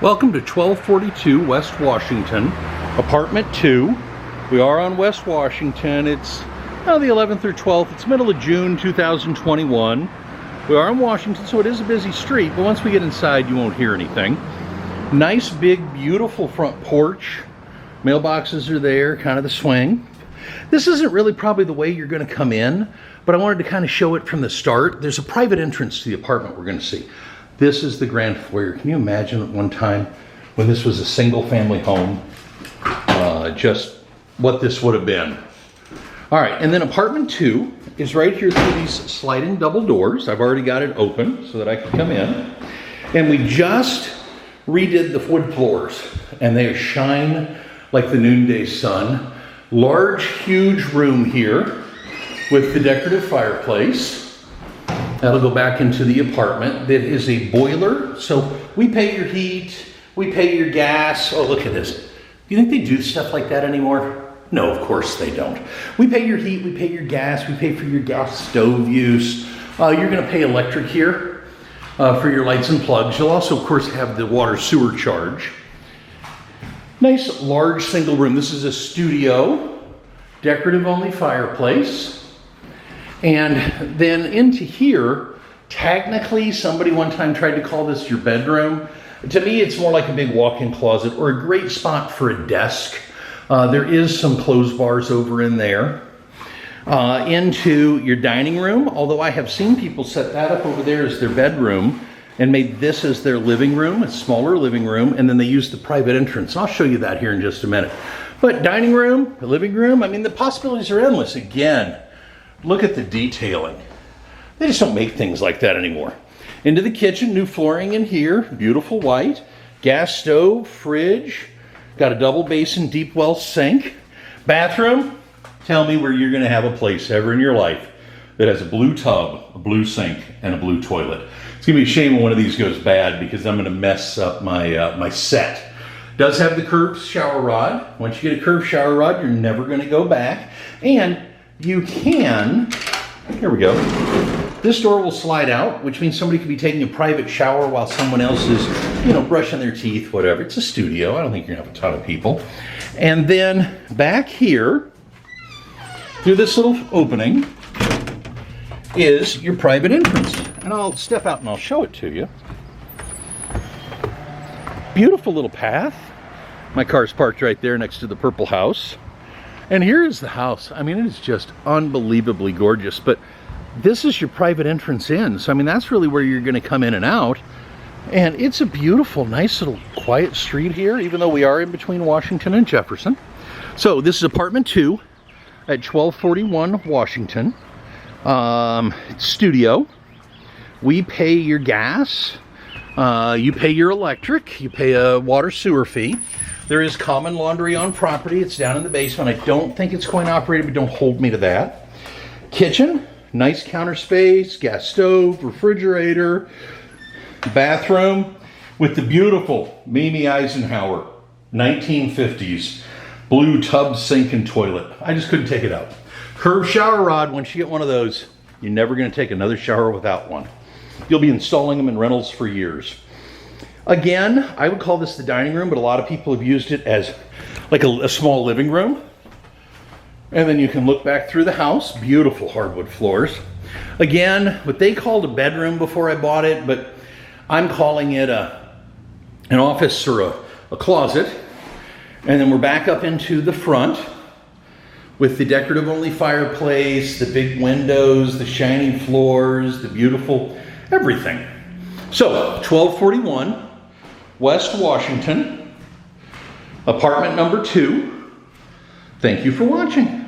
Welcome to 1242 West Washington, apartment 2. We are on West Washington. It's the 11th or 12th. It's middle of June 2021. We are in Washington, so it is a busy street, but once we get inside, you won't hear anything. Nice, big, beautiful front porch. Mailboxes are there, kind of the swing. This isn't really probably the way you're going to come in, but I wanted to kind of show it from the start. There's a private entrance to the apartment we're going to see. This is the grand foyer. Can you imagine at one time when this was a single family home, just what this would have been? All right, and then apartment 2 is right here through these sliding double doors. I've already got it open so that I can come in. And we just redid the wood floors, and they shine like the noonday sun. Large, huge room here with the decorative fireplace. That'll go back into the apartment. That is a boiler, so we pay your heat, we pay your gas. Oh, look at this. Do you think they do stuff like that anymore? No, of course they don't. We pay your heat, we pay your gas, we pay for your gas stove use. You're gonna pay electric here for your lights and plugs. You'll also, of course, have the water sewer charge. Nice, large single room. This is a studio, decorative only fireplace. And then into here, technically somebody one time tried to call this your bedroom. To me, it's more like a big walk-in closet or a great spot for a desk. There is some clothes bars over in there. Into your dining room, although I have seen people set that up over there as their bedroom and made this as their living room, a smaller living room, and then they use the private entrance. I'll show you that here in just a minute. But dining room, living room, I mean, the possibilities are endless. Again, look at the detailing. They just don't make things like that anymore. Into the kitchen, new flooring in here, beautiful white. Gas stove, fridge, got a double basin deep well sink. Bathroom, tell me where you're gonna have a place ever in your life that has a blue tub, a blue sink, and a blue toilet. It's gonna be a shame when one of these goes bad because I'm gonna mess up my, my set. Does have the curved shower rod. Once you get a curved shower rod, you're never gonna go back. And you can, here we go, this door will slide out, which means somebody could be taking a private shower while someone else is, brushing their teeth, whatever. It's a studio. I don't think you're gonna have a ton of people. And then back here, through this little opening, is your private entrance. And I'll step out and I'll show it to you. Beautiful little path. My car's parked right there next to the purple house. And here is the house. I mean, it is just unbelievably gorgeous, but this is your private entrance in. So, I mean, that's really where you're gonna come in and out. And it's a beautiful, nice little quiet street here, even though we are in between Washington and Jefferson. So this is apartment 2 at 1241 Washington. Studio. We pay your gas, you pay your electric, you pay a water sewer fee. There is common laundry on property. It's down in the basement. I don't think it's coin operated, but don't hold me to that. Kitchen, nice counter space, gas stove, refrigerator, bathroom with the beautiful Mamie Eisenhower 1950s blue tub, sink, and toilet. I just couldn't take it out. Curved shower rod. Once you get one of those, you're never going to take another shower without one. You'll be installing them in rentals for years. Again, I would call this the dining room, but a lot of people have used it as like a small living room. And then you can look back through the house. Beautiful hardwood floors. Again, what they called a bedroom before I bought it, but I'm calling it an office or a closet. And then we're back up into the front with the decorative only fireplace, the big windows, the shiny floors, the beautiful everything. So 1241 West Washington, apartment number 2. Thank you for watching.